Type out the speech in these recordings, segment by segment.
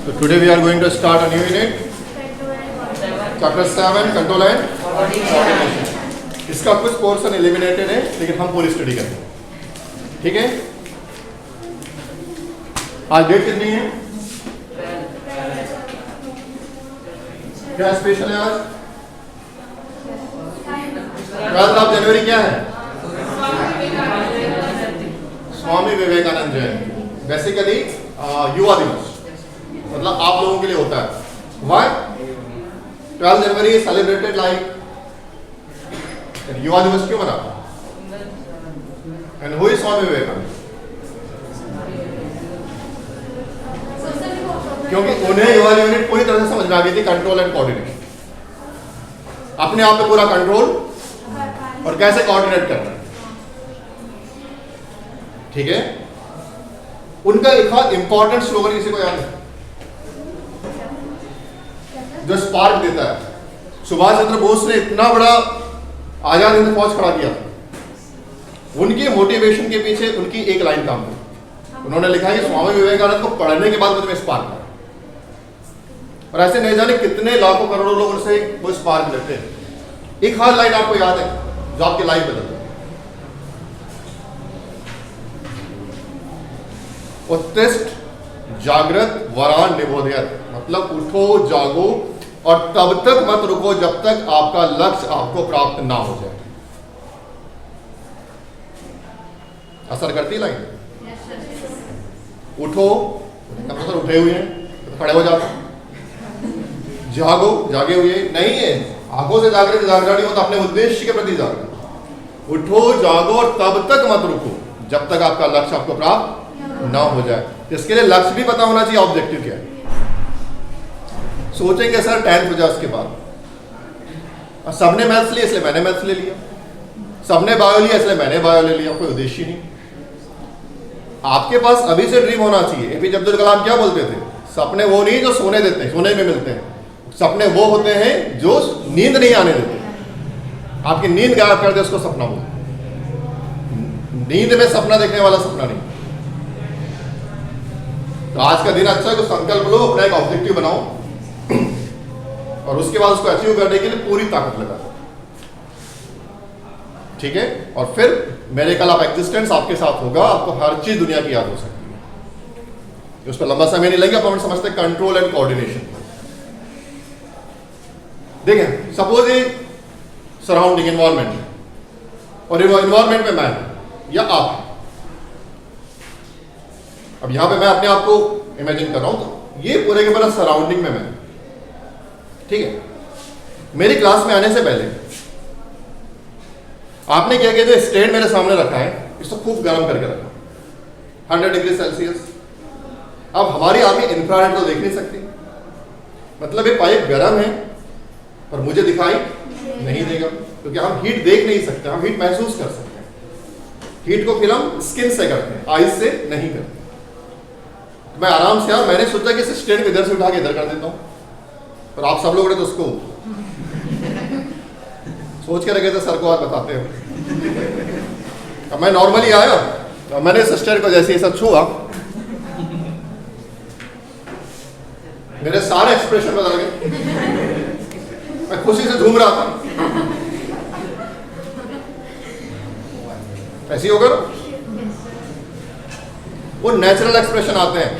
So today we are going to start a new unit, chapter 7, control and coordination. इसका कुछ portion eliminated है लेकिन हम पूरी स्टडी करेंगे, ठीक है। आज डेट कितनी है, क्या स्पेशल है आज? 12 जनवरी क्या है? स्वामी विवेकानंद जयंती, बेसिकली युवा दिवस, मतलब आप लोगों के लिए होता है। व्हाई 12 जनवरी सेलिब्रेटेड लाइक युवा दिवस क्यों मनाते हैं? And who is Swami Vivekananda? क्योंकि उन्हें युवा यूनिट पूरी तरह से समझ में आ गई थी कंट्रोल एंड कोऑर्डिनेशन, अपने आप पे पूरा कंट्रोल और कैसे कोऑर्डिनेट करना है, ठीक है। उनका एक और इंपॉर्टेंट स्लोगन किसी को याद है जो स्पार्क देता है? सुभाष चंद्र बोस ने इतना बड़ा आजाद हिंद फौज खड़ा किया था, उनके मोटिवेशन के पीछे उनकी एक लाइन काम की। उन्होंने लिखा है कि स्वामी विवेकानंद को पढ़ने के बाद मुझे में स्पार्क था, और ऐसे नहीं जाने कितने लाखों करोड़ों लोग उनसे वो स्पार्क लेते हैं। एक हर लाइन आपको याद है जो आपकी लाइफ बदल दे? उत्तिष्ठ जागृत वरान निबोधयत, मतलब उठो जागो और तब तक मत रुको जब तक आपका लक्ष्य आपको प्राप्त ना हो जाए। असर करती लाइन? उठो मतलब उठे हुए हैं तो खड़े हो जाते, जागो जागे हुए नहीं है, आंखों से जागृत जागरण नहीं होता, अपने उद्देश्य के प्रति जागृत। उठो जागो और तब तक मत रुको जब तक आपका लक्ष्य आपको प्राप्त ना हो जाए। इसके लिए लक्ष्य भी पता होना चाहिए, ऑब्जेक्टिव क्या है। सोचेंगे सर 10th बजा उसके बाद, और सबने मैथ्स लिया इसलिए मैंने मैथ्स ले लिया, सबने बायो लिया इसलिए मैंने बायो ले लिया, कोई उद्देश्य नहीं। आपके पास अभी से ड्रीम होना चाहिए। एपीजे अब्दुल कलाम क्या बोलते थे? सपने वो नहीं जो सोने देते हैं, सोने में मिलते हैं, सपने वो होते हैं जो नींद नहीं आने देते। आपकी नींद गायब कर दे उसको सपना बोलते, नींद में सपना देखने वाला सपना नहीं। तो आज का दिन अच्छा है, कुछ संकल्प लो, अपना एक ऑब्जेक्टिव बनाओ और उसके बाद उसको अचीव करने के लिए पूरी ताकत लगा, ठीक है। और फिर मेरेकल ऑफ एग्जिस्टेंस आपके साथ होगा, आपको हर चीज दुनिया की याद हो सकती है। उस पर लंबा समय नहीं लगेगा। हम समझते हैं कंट्रोल एंड कोऑर्डिनेशन। देखें, सपोज ये सराउंडिंग एनवायरमेंट और एनवायरमेंट में मैं या आप, अब यहां पे मैं अपने आप को इमेजिन कर रहा हूं, तो ये पूरे के पूरा सराउंडिंग में मैं, ठीक है। मेरी क्लास में आने से पहले आपने क्या किया? जो स्टैंड मेरे सामने रखा है इसको खूब गर्म करके रखा 100 डिग्री सेल्सियस। अब हमारी आंखें इंफ्रारेड तो देख नहीं सकती, मतलब ये पाइप गर्म है पर मुझे दिखाई नहीं देगा, क्योंकि हम हीट देख नहीं सकते, हम हीट महसूस कर सकते हैं। हीट को फिर हम स्किन से करते हैं, आइज से नहीं करते। मैं आराम से, यार मैंने सोचा कि इस स्टैंड को इधर से उठा के इधर कर देता हूं, पर आप सब लोग ने तो उसको सोच के रखे थे, सर को आज बताते हो। अब मैं नॉर्मली आया तो मैंने इस स्टैंड को जैसे ही सब छुआ, मेरे सारे एक्सप्रेशन बदल गए, मैं खुशी से झूम रहा था। ऐसी होगा ना, वो नेचुरल एक्सप्रेशन आते हैं।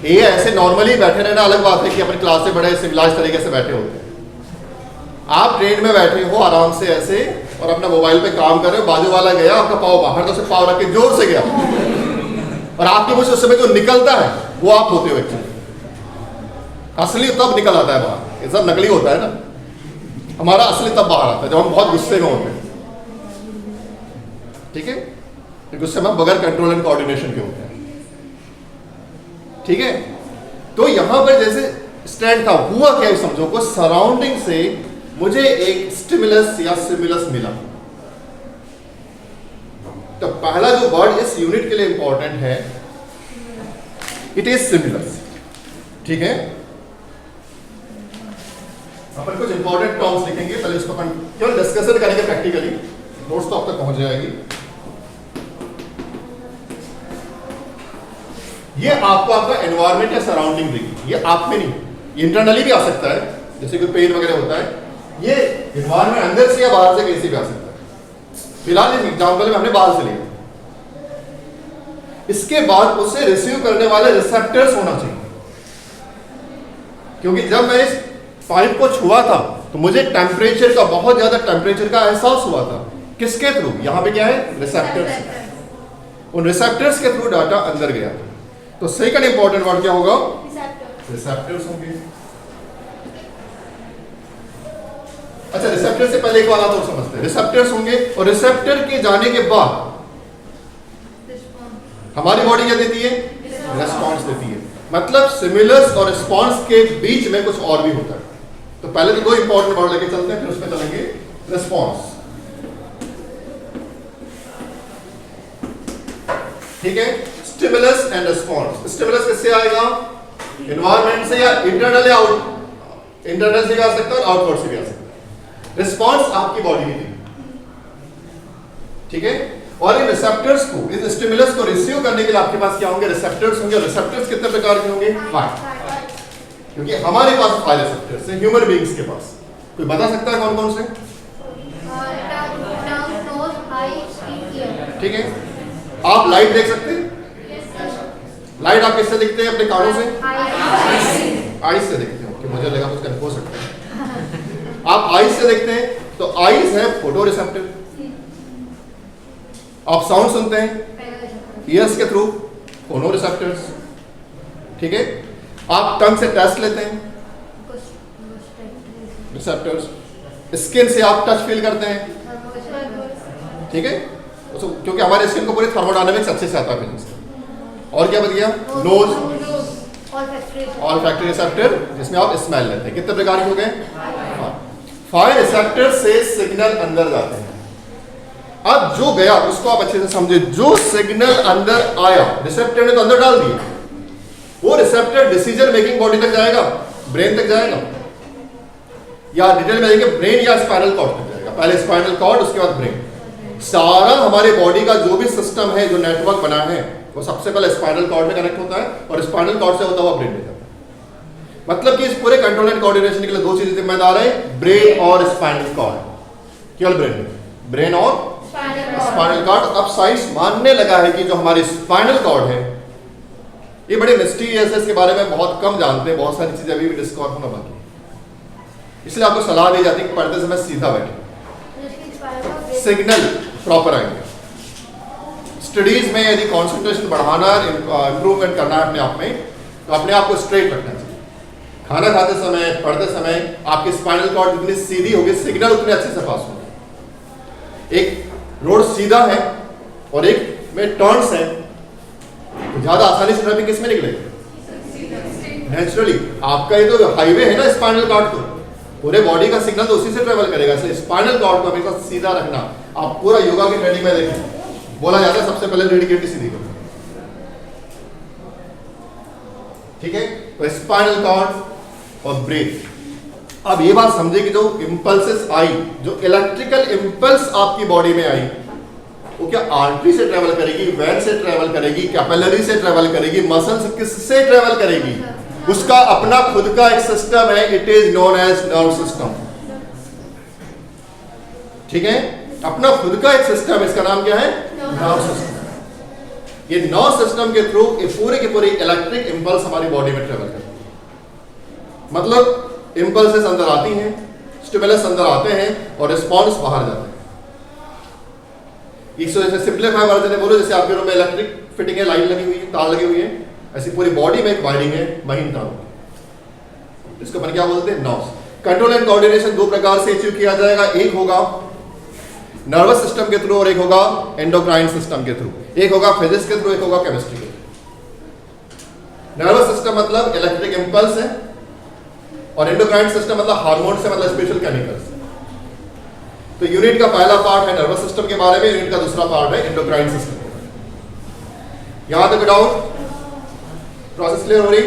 ये ऐसे नॉर्मली बैठे रहना अलग बात है कि अपनी क्लास से बड़े सिविलाइज तरीके से बैठे होते हैं। आप ट्रेन में बैठे हो आराम से ऐसे और अपना मोबाइल पे काम कर रहे हो, बाजू वाला गया, आपका पाव बाहर तो से पाव रख के जोर से गया, और आपके मुझसे उस समय जो निकलता है वो आप होते हो एक्चुअली। असली तब निकल आता है बाहर, ये सब नकली होता है ना। हमारा असली तब बाहर आता है जब हम बहुत गुस्से में होते हैं, ठीक है। गुस्से में बगैर कंट्रोल एंड कोऑर्डिनेशन के होते हैं, ठीक है। तो यहां पर जैसे स्टैंड था, हुआ क्या समझो को, सराउंडिंग से मुझे एक स्टिमुलस या सिमुलस मिला। तो पहला जो वर्ड इस यूनिट के लिए इंपॉर्टेंट है, इट इज सिमुलस, ठीक है। अपन कुछ इंपॉर्टेंट टर्म्स लिखेंगे, पहले उसको अपन केवल डिस्कशन करेंगे प्रैक्टिकली, नोट्स तो अब तक पहुंच जाएगी। ये आपको आपका एनवायरमेंट या सराउंडिंग देगी, ये आप में नहीं, इंटरनली भी आ सकता है, जैसे कोई पेन वगैरह होता है, ये एनवायरमेंट अंदर से या बाहर से कहीं से भी आ सकता है। फिलहाल इस एग्जाम्पल में हमने बाहर से लिया। इसके बाद उसे रिसीव करने वाले रिसेप्टर्स होना चाहिए, क्योंकि जब मैं इस पाइप को छुआ था तो मुझे टेम्परेचर का, बहुत ज्यादा टेम्परेचर का एहसास हुआ था। किसके थ्रू? यहां पे क्या है? रिसेप्टर्स। उन रिसेप्टर्स के थ्रू डाटा अंदर गया। तो सेकंड इंपॉर्टेंट वर्ड क्या होगा? रिसेप्टर्स होंगे। अच्छा, रिसेप्टर से पहले एक बात और समझते हैं। रिसेप्टर्स होंगे और रिसेप्टर के जाने के बाद हमारी बॉडी क्या देती है? रेस्पॉन्स देती है। मतलब सिमिलर्स और रिस्पॉन्स के बीच में कुछ और भी होता है। तो पहले तो दो इंपॉर्टेंट वर्ड लेके चलते हैं, फिर उसमें चलेंगे रिस्पॉन्स। ठीक है, स्टिमुलस एंड रिस्पॉन्स। स्टिमुलस किससे आएगा? एनवायरमेंट से, या इंटरनल या आउट, इंटरनल से भी आ सकता है और आउटवर्ड से भी आ सकता है। रिस्पॉन्स आपकी बॉडी की देगी। ठीक है, और इन रिसेप्टर्स को, इस स्टिमुलस को रिसीव करने के लिए आपके पास क्या होंगे? रिसेप्टर्स होंगे। और रिसेप्टर्स कितने प्रकार के होंगे? 5, क्योंकि हमारे पास 5 रिसेप्टर्स हैं ह्यूमन बीइंग्स के पास। कोई बता सकता है कौन कौन से? ठीक है, आप लाइट देख सकते हैं? लाइट आप किससे देखते हैं? अपने कानों से? आईज से देखते हो? कि मुझे लगा कुछ कंफ्यूज हो सकता है। आप आईज से देखते हैं, तो आईज है फोटो रिसेप्टर। आप साउंड सुनते हैं ईयर्स के थ्रू, फोनो रिसेप्टर्स। ठीक है, आप टंग से टेस्ट लेते हैं, रिसेप्टर्स। स्किन से आप टच फील करते हैं। ठीक है, क्योंकि हमारे स्किन को पूरी थर्मोडायनेमिक्स अच्छे से आता है। और क्या बच गया? नोज, ऑल्फैक्टरी रिसेप्टर, जिसमें आप स्मेल लेते हैं। कितने प्रकार के हो गए? 5 रिसेप्टर से सिग्नल अंदर जाते हैं। अब जो गया उसको आप अच्छे से समझे। जो सिग्नल अंदर आया, रिसेप्टर ने तो अंदर डाल दिया, वो रिसेप्टर डिसीजन मेकिंग बॉडी तक जाएगा, ब्रेन तक जाएगा, या डिटेल में देखेंगे ब्रेन या स्पाइनल कॉर्ड तक जाएगा। पहले स्पाइनल कॉर्ड, उसके बाद ब्रेन। सारा हमारे बॉडी का जो भी सिस्टम है, जो नेटवर्क बना है, वो सबसे पहले स्पाइनल कॉर्ड में कनेक्ट होता है और स्पाइनल कॉर्ड से होता हुआ ब्रेन में जाता है। मतलब कि इस पूरे कंट्रोल एंड कोऑर्डिनेशन के लिए 2 चीजें जिम्मेदार है, ब्रेन और स्पाइनल कॉर्ड। केवल ब्रेन और स्पाइनल कॉर्ड। अब साइंस मानने लगा है कि जो हमारी स्पाइनल कॉर्ड है, ये बड़े मिस्टीरियस है, इसके बारे में बहुत कम जानते हैं, बहुत सारी चीजें अभी भी डिस्कवर होना बाकी है। इसलिए आपको सलाह दी जाती है कि पढ़ते समय सीधा बैठे, सिग्नल प्रॉपर आएंगे। स्टडीज में यदि कंसंट्रेशन बढ़ाना, इंप्रूवमेंट करना है अपने आप में, तो अपने आप को स्ट्रेट रखना चाहिए। खाना खाते समय, पढ़ते समय आपकी स्पाइनल कॉर्ड जितनी सीधी होगी, सिग्नल उतने अच्छे से पास होंगे। एक रोड सीधा है और एक में टर्न्स है, तो ज्यादा आसानी से ट्रैफिक किसमें निकलेगा? नेचुरली। आपका ये तो हाईवे है ना स्पाइनल कॉर्ड, तो पूरे बॉडी का सिग्नल तो उसी से ट्रेवल करेगा। इसलिए स्पाइनल कॉर्ड को हमेशा सीधा रखना। आप पूरा योगा की ट्रेनिंग में देखें, बोला जाता है सबसे पहले रीढ़ की हड्डी सीधी करो। ठीक है, तो स्पाइनल कॉर्ड और ब्रेन। अब ये बात समझे कि जो इंपल्सेस आई, जो इलेक्ट्रिकल इंपल्स आपकी बॉडी में आई, वो क्या आर्टरी से ट्रेवल करेगी, वेन से ट्रेवल करेगी, कैपिलरी से ट्रेवल करेगी, मसल से, किससे ट्रेवल करेगी? उसका अपना खुद का एक सिस्टम है, it is known as nerve system. ठीक है, अपना खुद का एक सिस्टम है, इसका नाम क्या है? Nerve system. ये नर्व सिस्टम के थ्रू ये पूरे के पूरे इलेक्ट्रिक इंपल्स हमारी बॉडी में ट्रेवल करती है। मतलब इंपल्सेस अंदर आती हैं, स्टिमुलस अंदर आते हैं और रिस्पॉन्स बाहर जाते हैं। जैसे सिंपलीफाई वर्जन में बोलो, जैसे आपके रूम में इलेक्ट्रिक फिटिंग है, लाइन लगी हुई है, तार लगी हुई है, ऐसी पूरी बॉडी में एक वायरिंग है, महीन तारों। इसको अपन क्या बोलते हैं? नर्व्स। कंट्रोल एंड कोऑर्डिनेशन 2 प्रकार से अचीव किया जाएगा। एक होगा नर्वस सिस्टम के थ्रू और एक होगा एंडोक्राइन सिस्टम के थ्रू। एक होगा फिजिक्स के थ्रू, एक होगा केमिस्ट्री के थ्रू। नर्वस सिस्टम मतलब इलेक्ट्रिक इंपल्स है और एंडोक्राइन सिस्टम मतलब हार्मोन से, मतलब स्पेशल केमिकल्स। तो यूनिट का पहला पार्ट है नर्वस सिस्टम के बारे में, यूनिट का दूसरा पार्ट है एंडोक्राइन सिस्टम के बारे में। यहां तक डाउट? प्रोसेस क्लियर हो रही?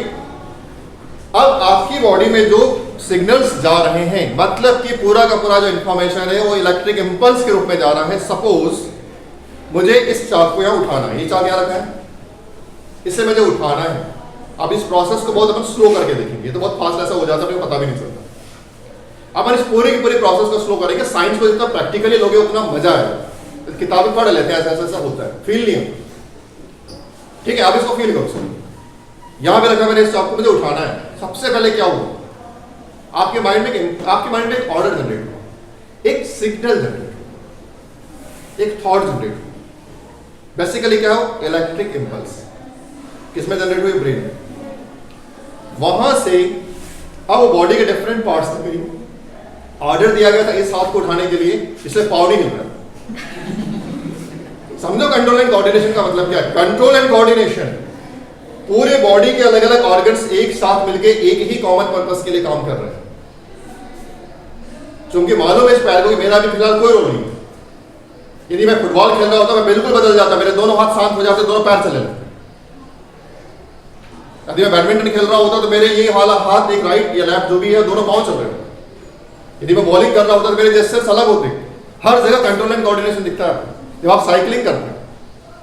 अब आपकी बॉडी में जो सिग्नल्स जा रहे हैं, मतलब कि पूरा का पूरा जो इंफॉर्मेशन है वो इलेक्ट्रिक इंपल्स के रूप में जा रहा है। सपोज मुझे इस चाक को यहां उठाना है, ये चाक यहां रखा है, इसे मुझे उठाना है। अब इस प्रोसेस को बहुत अपन स्लो करके देखेंगे, तो बहुत फास्ट ऐसा हो जाता है पता भी नहीं चलता। अब हम इस पूरी की पूरी प्रोसेस को स्लो करेंगे। साइंस को जितना प्रैक्टिकली लोगे उतना मजा आएगा। किताबें पढ़ लेते हैं, ऐसा ऐसा होता है, फील नहीं होता। ठीक है, आप इसको फील करो। यहां पे रखा मैंने इस चॉक को, मुझे उठाना है। सबसे पहले क्या हुआ, आपके माइंड में एक ऑर्डर जनरेट हुआ, एक सिग्नल जनरेट हुआ, एक थॉट जनरेट हुआ। बेसिकली क्या हो, इलेक्ट्रिक इंपल्स किसमें जनरेट हुई, ब्रेन में। वहां से अब वो बॉडी के डिफरेंट पार्ट्स तक गई। ऑर्डर दिया गया था इस हाथ को उठाने के लिए, इसलिए पावर नहीं मिल रहा। समझो कंट्रोल एंड कोऑर्डिनेशन का मतलब क्या है। कंट्रोल एंड कोऑर्डिनेशन, पूरे बॉडी के अलग अलग ऑर्गन्स एक साथ मिलकर एक ही कॉमन पर्पस के लिए काम कर रहे हैं। क्योंकि मालूम है इस पैर को कि मेरा भी फिलहाल कोई रोल नहीं। यदि मैं फुटबॉल खेल रहा होता मैं बिल्कुल बदल जाता, मेरे दोनों हाथ शांत हो जाते, दोनों पैर चले लगते। यदि मैं बैडमिंटन खेल रहा होता तो मेरे ये वाला हाथ, एक राइट या लेफ्ट जो भी है, दोनों पांव चल रहे होते। यदि मैं बॉलिंग कर रहा होता तो मेरे जेस्चर्स अलग होते। हर जगह कंट्रोल एंड कोऑर्डिनेशन दिखता है। जब आप साइकिलिंग करते हैं,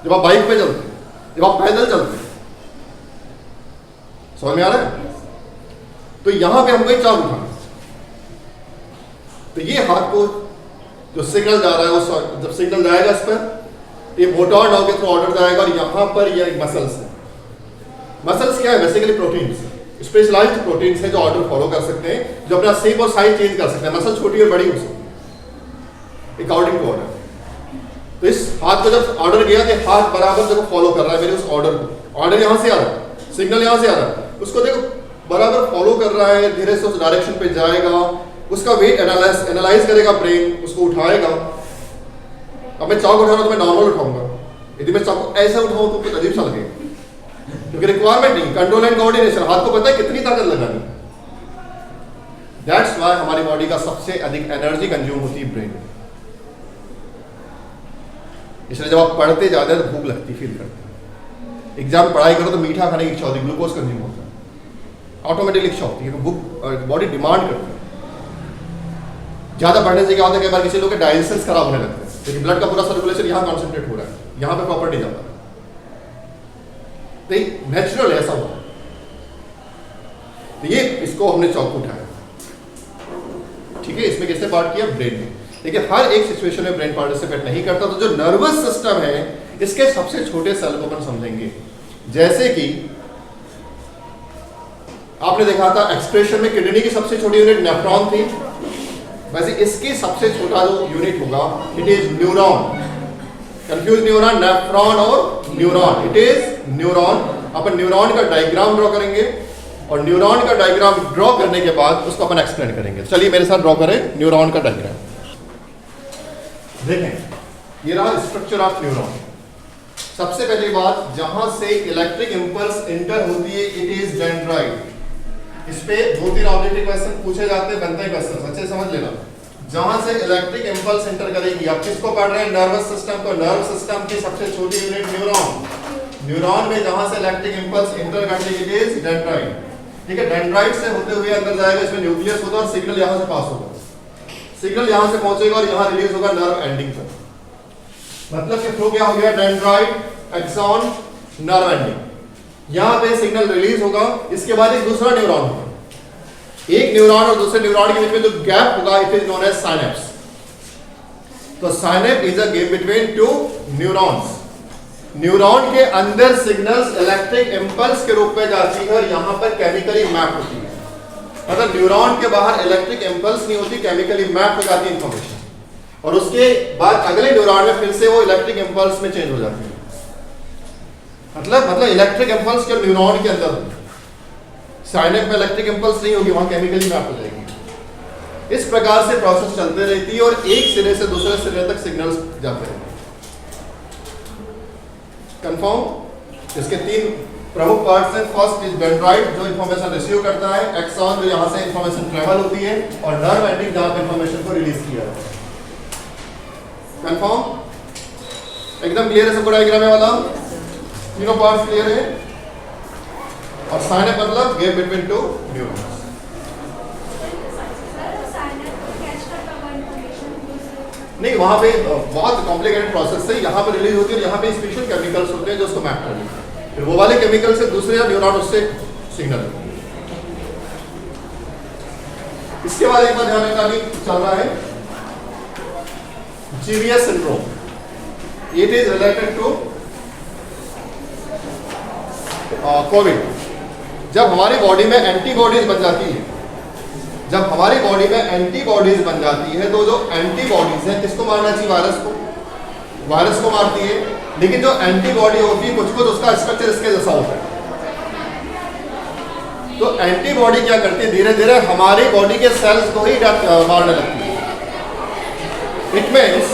जब आप बाइक पे चलते हैं, जब आप पैदल चलते हैं, समझ में आ रहा है। तो यहां पे हमको एक चाक उठाना। तो ये हाथ को जो सिग्नल जा रहा है, वो जब सिग्नल जाएगा इस पर, ये मोटर नर्व के थ्रू ऑर्डर जाएगा और यहां पर ये मसल्स है। मसल्स क्या है, बेसिकली प्रोटीन्स, स्पेशलाइज्ड प्रोटीन्स है जो ऑर्डर फॉलो कर सकते हैं, जो अपना शेप और साइज चेंज कर सकते हैं। मसल छोटी और बड़ी हो सकती है अकॉर्डिंग टू ऑर्डर। तो इस हाथ को जब ऑर्डर गया तो हाथ बराबर जगह फॉलो कर रहा है मेरे उस ऑर्डर को। ऑर्डर यहां से आ रहा है, सिग्नल यहां से आ रहा है, उसको देखो बराबर फॉलो कर रहा है, धीरे से उस डायरेक्शन पे जाएगा, उसका वेट एनालाइज करेगा ब्रेन, उसको उठाएगा। अब मैं चाक उठा रहा हूं तो मैं नॉर्मल उठाऊंगा। यदि मैं चाक को ऐसे उठाऊं तो कुछ अजीब सा लगेगा, क्योंकि रिक्वायरमेंट नहीं, कंट्रोल एंड कोऑर्डिनेशन। हाथ को पता है कितनी ताकत लगानी। दैट्स व्हाई हमारी बॉडी का सबसे अधिक एनर्जी कंज्यूम होती है ब्रेन में। इसलिए जब आप पढ़ते जाते हैं तो भूख लगती फील करते हैं। एग्जाम में पढ़ाई करो तो मीठा खाने की इच्छा होती है, ग्लूकोज कंज्यूम होता है, ऑटोमेटिकली इच्छा होती है, बुक बॉडी डिमांड करती है। ज्यादा पढ़ने से क्या होता है, कई बार किसी लोग के डायजेशन खराब होने लगते हैं, क्योंकि ब्लड का पूरा सर्कुलेशन यहाँ कॉन्सेंट्रेट हो रहा है, यहाँ पे प्रॉपर नहीं जाता। तो नेचुरल ऐसा होता है। तो ये इसको हमने चौक उठाया, ठीक है। इसमें किसने पार्ट किया, ब्रेन में। लेकिन हर एक सिचुएशन में ब्रेन पार्टिसिपेट नहीं करता। तो जो नर्वस सिस्टम है, इसके सबसे छोटे सेल को अपन समझेंगे। जैसे कि आपने देखा था एक्सप्रेशन में किडनी की सबसे छोटी यूनिट नेफ्रॉन थी, वैसे इसकी सबसे छोटा जो यूनिट होगा इट इज न्यूरॉन। कंफ्यूज नहीं होना, नेफ्रॉन और neuron, it is neuron. Upon neuron का डायग्राम ड्रॉ करेंगे और न्यूरॉन का डायग्राम ड्रॉ करने के बाद उसको अपन एक्सप्लेन करेंगे। चलिए मेरे साथ ड्रॉ करें न्यूरॉन का डायग्राम। देखें, ये रहा स्ट्रक्चर ऑफ न्यूरॉन। सबसे पहली बात, जहां से इलेक्ट्रिक इंपल्स एंटर होती है इट इज डेंड्राइट। इस पे 2-3 ऑब्जेक्टिव क्वेश्चन पूछे जाते हैं, बनते हैं क्वेश्चन, अच्छे समझ लेना। जहां से इलेक्ट्रिक इंपल्स एंटर करेगी, आप किसको पढ़ रहे हैं, नर्वस सिस्टम को। नर्व सिस्टम की सबसे छोटी यूनिट न्यूरॉन। न्यूरॉन में जहां से इलेक्ट्रिक इंपल्स एंटर करती है इट इज डेंड्राइट, ठीक है। डेंड्राइट से होते हुए अंदर जाएगा, इसमें न्यूक्लियस होगा और सिग्नल यहां से पास होगा, सिग्नल यहां से पहुंचेगा और यहां रिलीज होगा नर्व एंडिंग पर। मतलब कि थ्रू क्या हो गया, डेंड्राइट, एक्सॉन, नर्व एंडिंग। यहां पे सिग्नल रिलीज होगा, इसके बाद एक दूसरा न्यूरॉन होगा। एक न्यूरॉन और दूसरे न्यूरॉन के बीच में जो गैप होगा it is known as synapse. तो synapse is a gap between two neurons. Neuron के अंदर सिग्नल्स इलेक्ट्रिक इंपल्स के रूप में जाती है और यहां पर केमिकली मैप होती है। मतलब न्यूरॉन के बाहर इलेक्ट्रिक इंपल्स नहीं होती, केमिकली मैप हो जाती है इंफॉर्मेशन, और उसके बाद अगले न्यूरॉन में फिर से वो इलेक्ट्रिक इंपल्स में चेंज हो जाती है। मतलब इलेक्ट्रिक इंपल्स के न्यूरॉन के अंदर होगी, साइनेप में इलेक्ट्रिक इंपल्स नहीं होगी, वहां केमिकली मैप हो जाएगी। इस प्रकार से प्रोसेस चलते रहती है और एक सिरे से दूसरे सिरे तक सिग्नल्स जाते रहते हैं। कंफर्म। इसके 3 प्रमुख पार्ट्स हैं। फर्स्ट इज डेंड्राइट जो इंफॉर्मेशन रिसीव करता है, एक्सॉन जो यहां से इंफॉर्मेशन ट्रेवल होती है, और नर्व एंडिंग जहां पे इंफॉर्मेशन को रिलीज किया जाता है। कंफर्म, एकदम क्लियर है सबको डायग्राम वाला, तीनों पार्ट्स क्लियर है। और साइनेप मतलब गैप बिटवीन टू न्यूरॉन्स। नहीं, वहां पे बहुत कॉम्प्लिकेटेड प्रोसेस है, यहाँ पे रिलीज होती है और यहाँ पे स्पेशल केमिकल्स होते हैं जो उसको मैप कर देते हैं। फिर वो वाले केमिकल से दूसरे न्यूरॉन उससे सिग्नल। इसके बाद एक बार ध्यान रखना कि चल रहा है GVS syndrome. It is related to Covid. जब हमारी बॉडी में एंटीबॉडीज बन जाती है, जब हमारी बॉडी में एंटीबॉडीज बन जाती है, तो जो एंटीबॉडीज है किसको मारना चाहिए? वायरस को मारती है। लेकिन जो एंटीबॉडी होती है कुछ उसका स्ट्रक्चर इसके जैसा होता है। तो एंटीबॉडी क्या करती है? धीरे धीरे हमारी बॉडी के सेल्स को ही मारने लगती है। It means